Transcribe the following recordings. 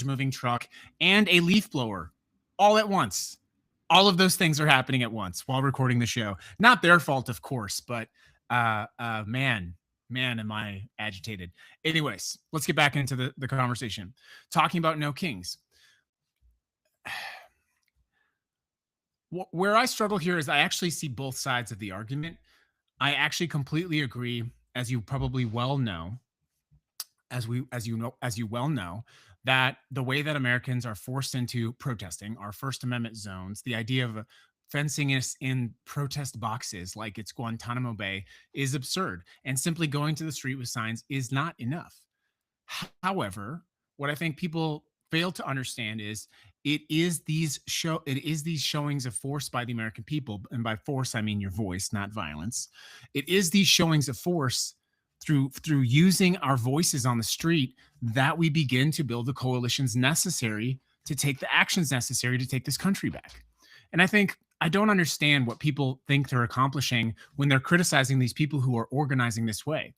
moving truck, and a leaf blower all at once. All of those things are happening at once while recording the show. Not their fault, of course, but man, am I agitated. Anyways, let's get back into the conversation. Talking about No Kings. Where I struggle here is I actually see both sides of the argument. I actually completely agree, as you probably well know, as you well know, that the way that Americans are forced into protesting our First Amendment zones, the idea of fencing us in protest boxes like it's Guantanamo Bay, is absurd, and simply going to the street with signs is not enough. However, what I think people fail to understand is it is these showings of force by the American people, and by force I mean your voice, not violence. It is these showings of force through using our voices on the street that we begin to build the coalitions necessary to take the actions necessary to take this country back. And I don't understand what people think they're accomplishing when they're criticizing these people who are organizing this way.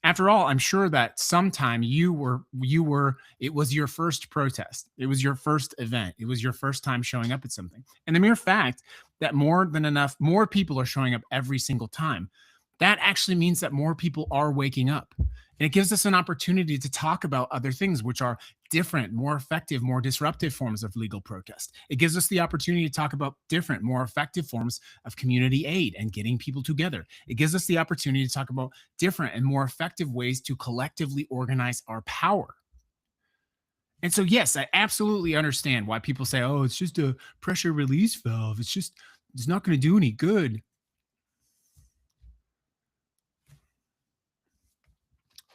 After all, I'm sure that sometime it was your first protest. It was your first event. It was your first time showing up at something. And the mere fact that more people are showing up every single time, that actually means that more people are waking up. And it gives us an opportunity to talk about other things which are different, more effective, more disruptive forms of legal protest. It gives us the opportunity to talk about different, more effective forms of community aid and getting people together. It gives us the opportunity to talk about different and more effective ways to collectively organize our power. And so, yes, I absolutely understand why people say, oh, it's just a pressure release valve. It's not going to do any good.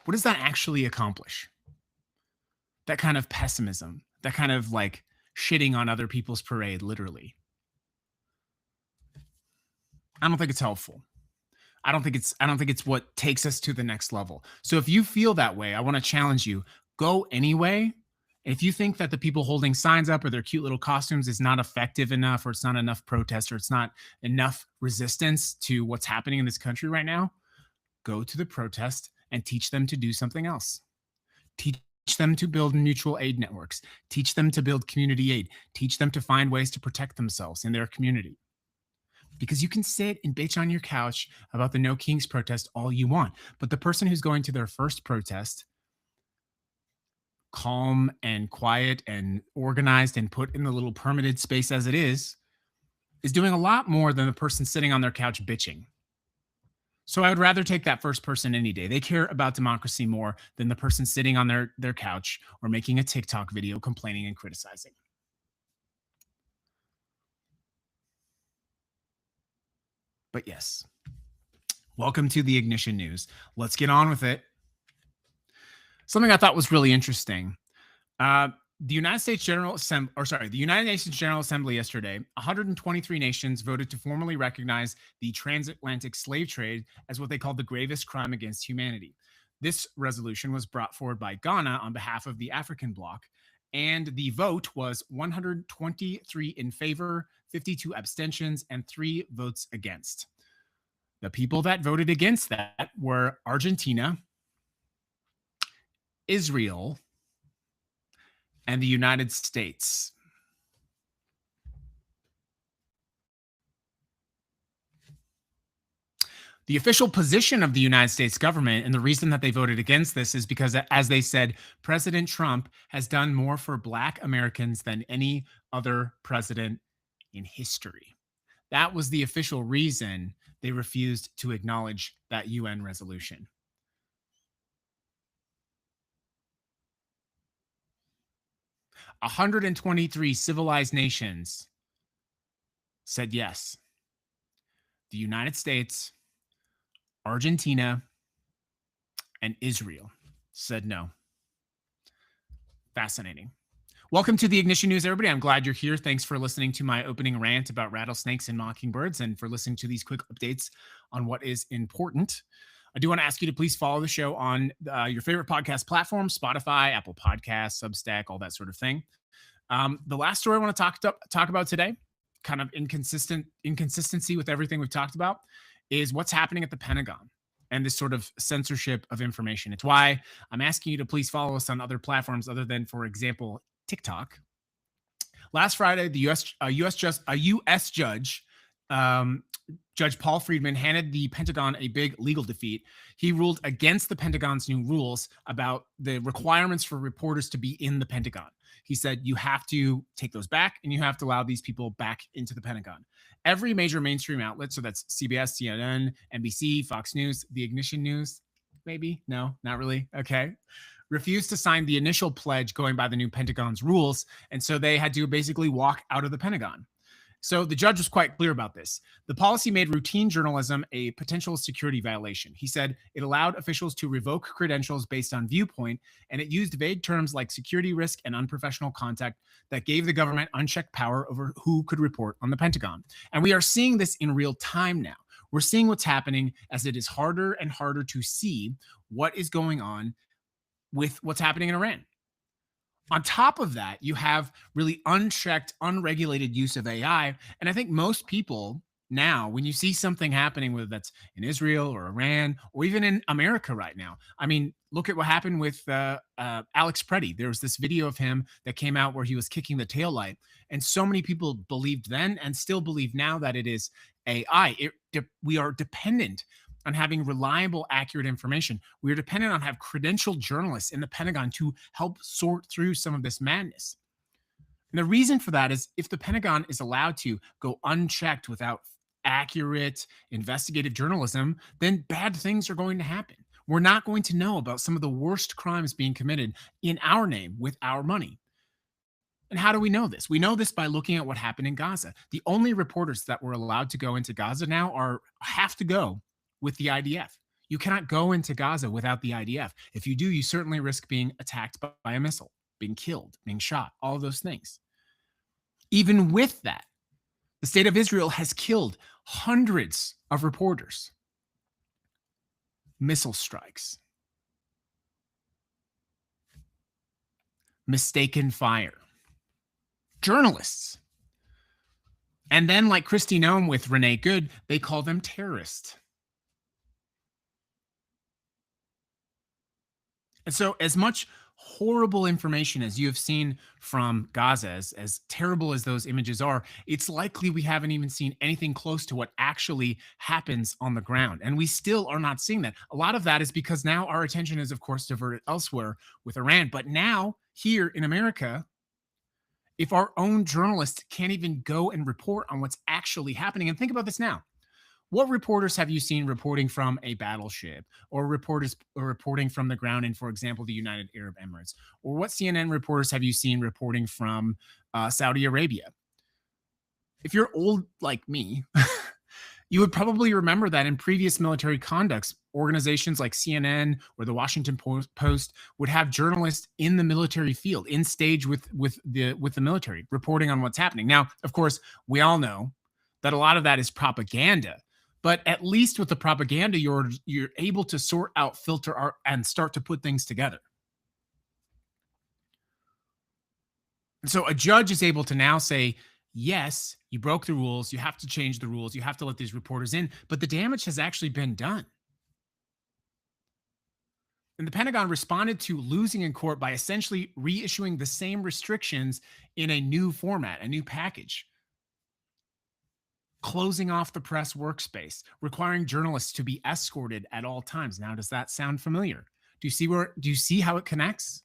What does that actually accomplish? That kind of pessimism, that kind of like shitting on other people's parade, literally. I don't think it's helpful. I don't think it's what takes us to the next level. So if you feel that way, I want to challenge you, go anyway. If you think that the people holding signs up or their cute little costumes is not effective enough, or it's not enough protest, or it's not enough resistance to what's happening in this country right now, go to the protest and teach them to do something else. Teach them to build mutual aid networks. Teach them to build community aid. Teach them to find ways to protect themselves in their community. Because you can sit and bitch on your couch about the No Kings protest all you want, but the person who's going to their first protest, calm and quiet and organized and put in the little permitted space as it is doing a lot more than the person sitting on their couch bitching. So I would rather take that first person any day. They care about democracy more than the person sitting on their couch or making a TikTok video complaining and criticizing. But yes, welcome to the Ignition News. Let's get on with it. Something I thought was really interesting. The United Nations General Assembly yesterday, 123 nations voted to formally recognize the transatlantic slave trade as what they called the gravest crime against humanity. This resolution was brought forward by Ghana on behalf of the African bloc, and the vote was 123 in favor, 52 abstentions, and 3 votes against. The people that voted against that were Argentina, Israel, and the United States. The official position of the United States government, and the reason that they voted against this, is because, as they said, President Trump has done more for Black Americans than any other president in history. That was the official reason they refused to acknowledge that UN resolution. 123 civilized nations said yes. The United States, Argentina, and Israel said no. Fascinating. Welcome to the Ignition News, everybody. I'm glad you're here. Thanks for listening to my opening rant about rattlesnakes and mockingbirds, and for listening to these quick updates on what is important. I do want to ask you to please follow the show on your favorite podcast platform, Spotify, Apple Podcasts, Substack, all that sort of thing. The last story I want to talk about today, kind of inconsistency with everything we've talked about, is what's happening at the Pentagon and this sort of censorship of information. It's why I'm asking you to please follow us on other platforms other than, for example, TikTok. Last Friday, the U.S. judge, um, Judge Paul Friedman, handed the Pentagon a big legal defeat. He ruled against the Pentagon's new rules about the requirements for reporters to be in the Pentagon. He said you have to take those back and you have to allow these people back into the Pentagon. Every major mainstream outlet, so that's CBS, CNN, NBC, Fox News, the Ignition News, maybe? No, not really. Okay. Refused to sign the initial pledge going by the new Pentagon's rules. And so they had to basically walk out of the Pentagon. So the judge was quite clear about this. The policy made routine journalism a potential security violation. He said it allowed officials to revoke credentials based on viewpoint, and it used vague terms like security risk and unprofessional contact that gave the government unchecked power over who could report on the Pentagon. And we are seeing this in real time now. We're seeing what's happening as it is harder and harder to see what is going on with what's happening in Iran. On top of that, you have really unchecked, unregulated use of AI. And I think most people now, when you see something happening, whether that's in Israel or Iran or even in America right now, I mean, look at what happened with Alex Preddy. There was this video of him that came out where he was kicking the taillight. And so many people believed then and still believe now that it is AI. We are dependent on having reliable, accurate information. We are dependent on have credentialed journalists in the Pentagon to help sort through some of this madness. And the reason for that is if the Pentagon is allowed to go unchecked without accurate investigative journalism, then bad things are going to happen. We're not going to know about some of the worst crimes being committed in our name with our money. And how do we know this? We know this by looking at what happened in Gaza. The only reporters that were allowed to go into Gaza now have to go with the IDF. You cannot go into Gaza without the IDF. If you do, you certainly risk being attacked by a missile, being killed, being shot, all of those things. Even with that, the state of Israel has killed hundreds of reporters. Missile strikes, mistaken fire, journalists. And then, like Kristi Noem with Renee Good, they call them terrorists. And so as much horrible information as you have seen from Gaza, as terrible as those images are, it's likely we haven't even seen anything close to what actually happens on the ground. And we still are not seeing that. A lot of that is because now our attention is, of course, diverted elsewhere with Iran. But now here in America, if our own journalists can't even go and report on what's actually happening, and think about this now. What reporters have you seen reporting from a battleship or reporters reporting from the ground in, for example, the United Arab Emirates? Or what CNN reporters have you seen reporting from Saudi Arabia? If you're old like me, you would probably remember that in previous military conducts, organizations like CNN or the Washington Post would have journalists in the military field, in stage with the military, reporting on what's happening. Now, of course, we all know that a lot of that is propaganda. But at least with the propaganda, you're able to sort out, filter out, and start to put things together. And so a judge is able to now say, yes, you broke the rules. You have to change the rules. You have to let these reporters in. But the damage has actually been done. And the Pentagon responded to losing in court by essentially reissuing the same restrictions in a new format, a new package. Closing off the press workspace, requiring journalists to be escorted at all times. Now, does that sound familiar? Do you see how it connects?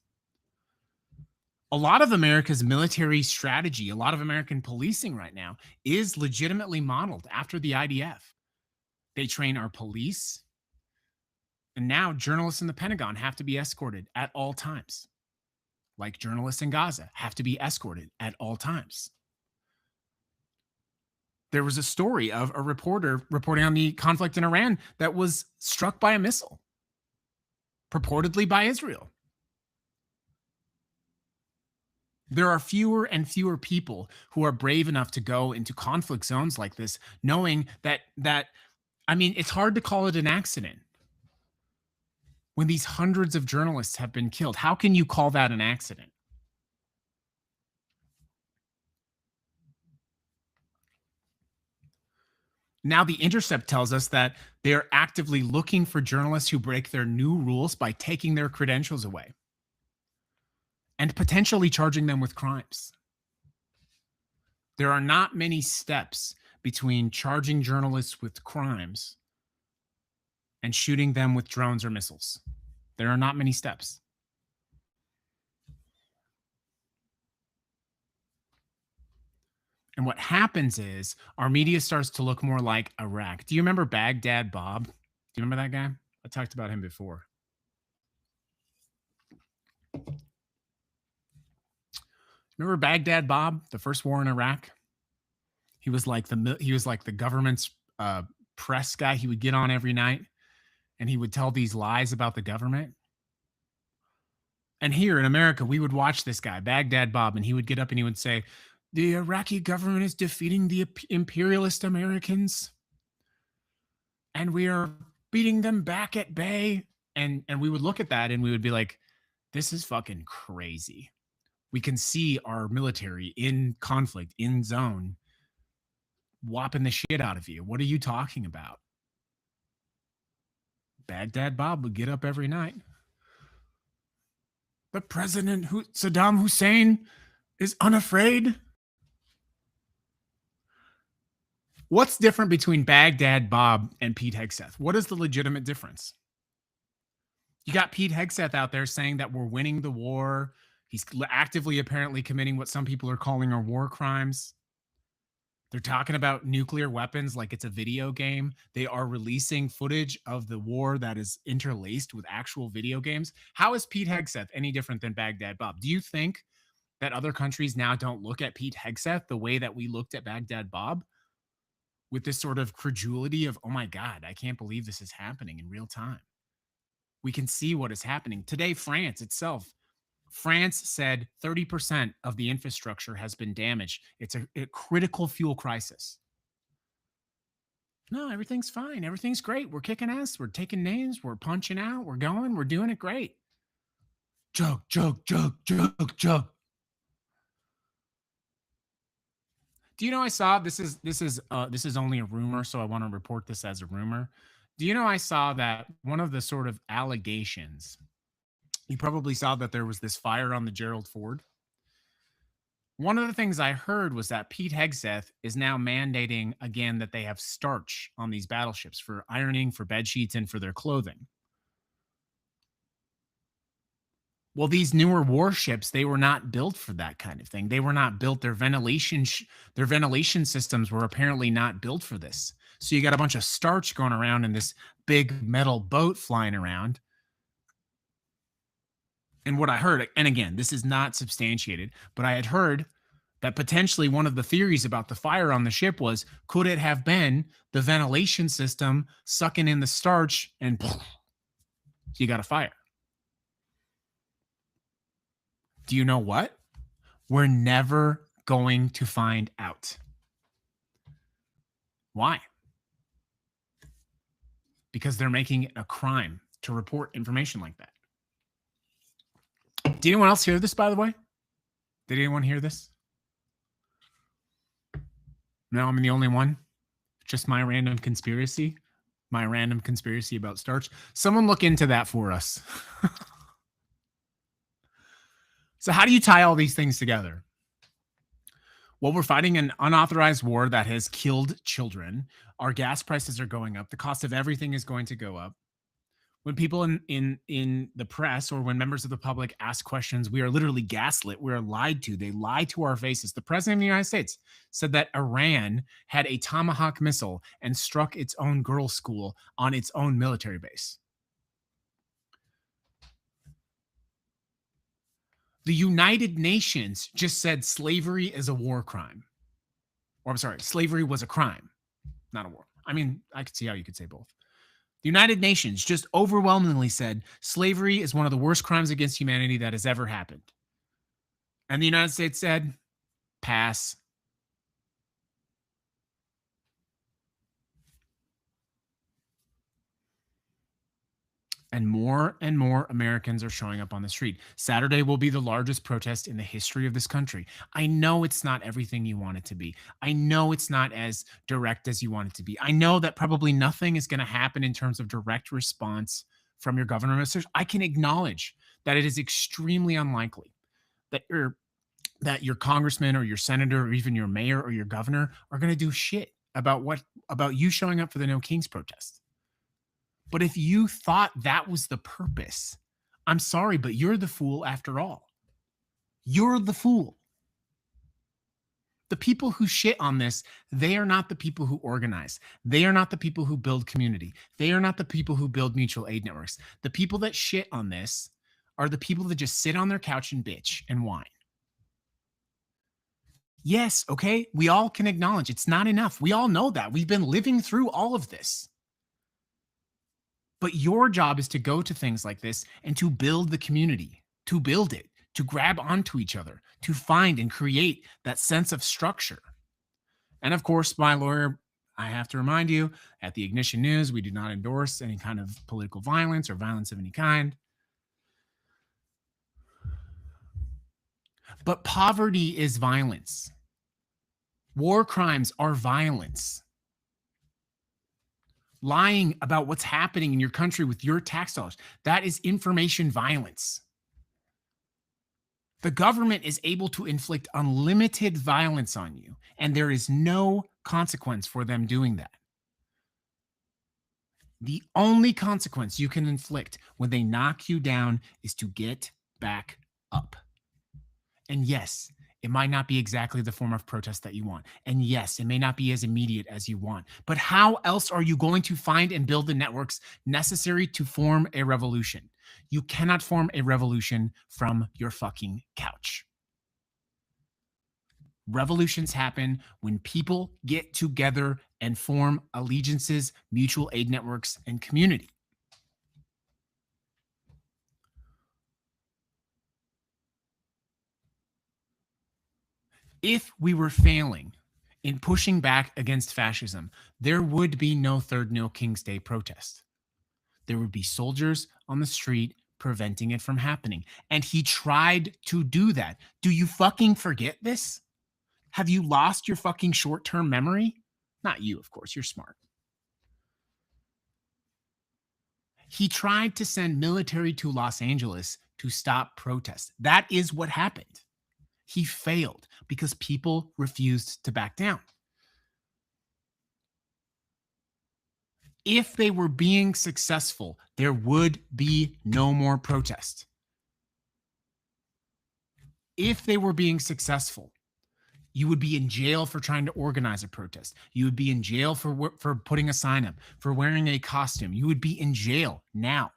A lot of America's military strategy, a lot of American policing right now is legitimately modeled after the IDF. They train our police, and now journalists in the Pentagon have to be escorted at all times. Like journalists in Gaza have to be escorted at all times. There was a story of a reporter reporting on the conflict in Iran that was struck by a missile, purportedly by Israel. There are fewer and fewer people who are brave enough to go into conflict zones like this, knowing that I mean, it's hard to call it an accident when these hundreds of journalists have been killed. How can you call that an accident? Now, The Intercept tells us that they're actively looking for journalists who break their new rules by taking their credentials away. and potentially charging them with crimes. There are not many steps between charging journalists with crimes and shooting them with drones or missiles. There are not many steps. And what happens is our media starts to look more like Iraq. Do you remember Baghdad Bob? Do you remember that guy? I talked about him before. Remember Baghdad Bob, the first war in Iraq? He was like the government's press guy. He would get on every night and he would tell these lies about the government. And here in America, we would watch this guy, Baghdad Bob, and he would get up and he would say, the Iraqi government is defeating the imperialist Americans, and we are beating them back at bay. And we would look at that and we would be like, this is fucking crazy. We can see our military in conflict, in zone, whopping the shit out of you. What are you talking about? Baghdad Bob would get up every night. The president, Saddam Hussein, is unafraid. What's different between Baghdad Bob and Pete Hegseth? What is the legitimate difference? You got Pete Hegseth out there saying that we're winning the war. He's actively apparently committing what some people are calling our war crimes. They're talking about nuclear weapons like it's a video game. They are releasing footage of the war that is interlaced with actual video games. How is Pete Hegseth any different than Baghdad Bob? Do you think that other countries now don't look at Pete Hegseth the way that we looked at Baghdad Bob? With this sort of credulity of, oh my God, I can't believe this is happening in real time. We can see what is happening. Today, France itself, France said 30% of the infrastructure has been damaged. It's a critical fuel crisis. No, everything's fine. Everything's great. We're kicking ass. We're taking names. We're punching out. We're going. We're doing it great. Chug, chug, chug, chug, chug. Do you know I saw this is only a rumor, so I want to report this as a rumor. Do you know I saw that one of the sort of allegations, you probably saw that there was this fire on the Gerald Ford. One of the things I heard was that Pete Hegseth is now mandating again that they have starch on these battleships for ironing, for bed sheets, and for their clothing. Well, these newer warships, they were not built for that kind of thing. They were not built. Their ventilation systems were apparently not built for this. So you got a bunch of starch going around in this big metal boat flying around. And what I heard, and again, this is not substantiated, but I had heard that potentially one of the theories about the fire on the ship was, could it have been the ventilation system sucking in the starch and you got a fire? Do you know what? We're never going to find out. Why? Because they're making it a crime to report information like that. Did anyone else hear this, by the way? Did anyone hear this? No, I'm the only one. Just my random conspiracy. My random conspiracy about starch. Someone look into that for us. So how do you tie all these things together? Well, we're fighting an unauthorized war that has killed children. Our gas prices are going up. The cost of everything is going to go up. When people in the press or when members of the public ask questions, we are literally gaslit. We are lied to. They lie to our faces. The president of the United States said that Iran had a Tomahawk missile and struck its own girls' school on its own military base. The United Nations just said slavery is a war crime. Or I'm sorry, slavery was a crime, not a war. I mean, I could see how you could say both. The United Nations just overwhelmingly said slavery is one of the worst crimes against humanity that has ever happened. And the United States said, pass. And more Americans are showing up on the street. Saturday will be the largest protest in the history of this country. I know it's not everything you want it to be. I know it's not as direct as you want it to be. I know that probably nothing is going to happen in terms of direct response from your government. I can acknowledge that it is extremely unlikely. that your congressman or your senator or even your mayor or your governor are going to do shit about you showing up for the No Kings protest. But if you thought that was the purpose, I'm sorry, but you're the fool after all. You're the fool. The people who shit on this, they are not the people who organize. They are not the people who build community. They are not the people who build mutual aid networks. The people that shit on this are the people that just sit on their couch and bitch and whine. Yes, okay, we all can acknowledge it's not enough. We all know that. We've been living through all of this. But your job is to go to things like this and to build the community, to build it, to grab onto each other, to find and create that sense of structure. And of course, my lawyer, I have to remind you, at the Ignition News, we do not endorse any kind of political violence or violence of any kind. But poverty is violence. War crimes are violence. Lying about what's happening in your country with your tax dollars, that is information violence. The government is able to inflict unlimited violence on you, and there is no consequence for them doing that. The only consequence you can inflict when they knock you down is to get back up. And yes, it might not be exactly the form of protest that you want. And yes, it may not be as immediate as you want. But how else are you going to find and build the networks necessary to form a revolution? You cannot form a revolution from your fucking couch. Revolutions happen when people get together and form allegiances, mutual aid networks, and community. If we were failing in pushing back against fascism, there would be no third No King's Day protest. There would be soldiers on the street preventing it from happening. And he tried to do that. Do you fucking forget this? Have you lost your fucking short-term memory? Not you, of course. You're smart. He tried to send military to Los Angeles to stop protests. That is what happened. He failed because people refused to back down. If they were being successful, there would be no more protest. If they were being successful, you would be in jail for trying to organize a protest. You would be in jail for putting a sign up, for wearing a costume. You would be in jail now.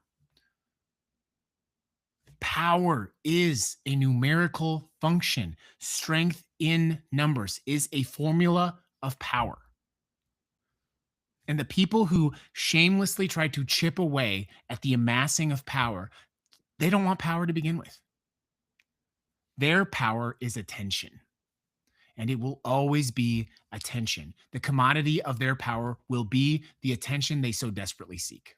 Power is a numerical function. Strength in numbers is a formula of power. And the people who shamelessly try to chip away at the amassing of power, they don't want power to begin with. Their power is attention. And it will always be attention. The commodity of their power will be the attention they so desperately seek.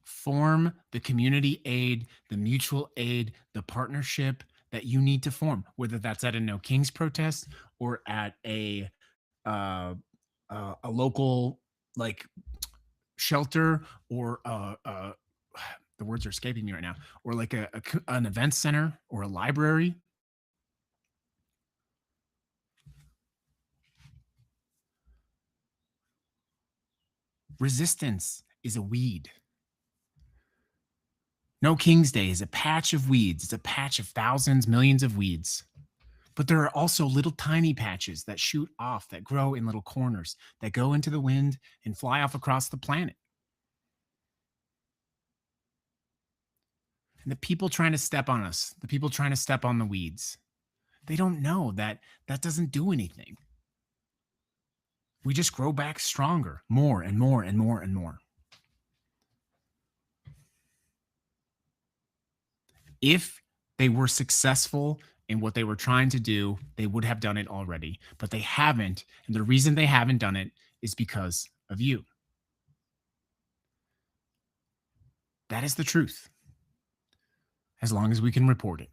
Form the community aid, the mutual aid, the partnership that you need to form, whether that's at a No Kings protest or at a local like shelter or the words are escaping me right now, or like an event center or a library. Resistance is a weed. No King's Day is a patch of weeds. It's a patch of thousands, millions of weeds. But there are also little tiny patches that shoot off, that grow in little corners, that go into the wind and fly off across the planet. And the people trying to step on us, the people trying to step on the weeds, they don't know that that doesn't do anything. We just grow back stronger, more and more and more and more. If they were successful in what they were trying to do, they would have done it already, but they haven't. And the reason they haven't done it is because of you. That is the truth. As long as we can report it.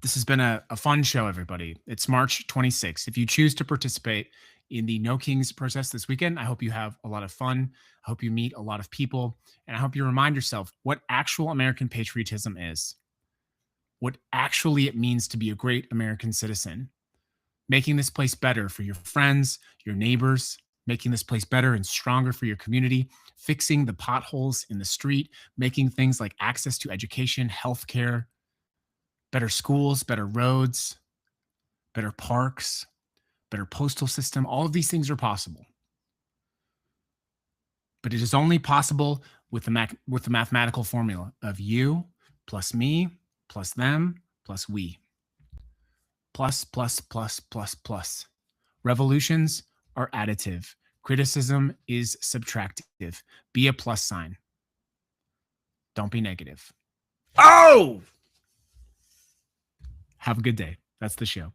This has been a fun show, everybody. It's March 26th. If you choose to participate in the No Kings protest this weekend. I hope you have a lot of fun. I hope you meet a lot of people. And I hope you remind yourself what actual American patriotism is, what actually it means to be a great American citizen, making this place better for your friends, your neighbors, making this place better and stronger for your community, fixing the potholes in the street, making things like access to education, healthcare, better schools, better roads, better parks, better postal system. All of these things are possible. But it is only possible with the mathematical formula of you plus me plus them plus we. Plus, plus, plus, plus, plus. Revolutions are additive. Criticism is subtractive. Be a plus sign. Don't be negative. Oh! Have a good day. That's the show.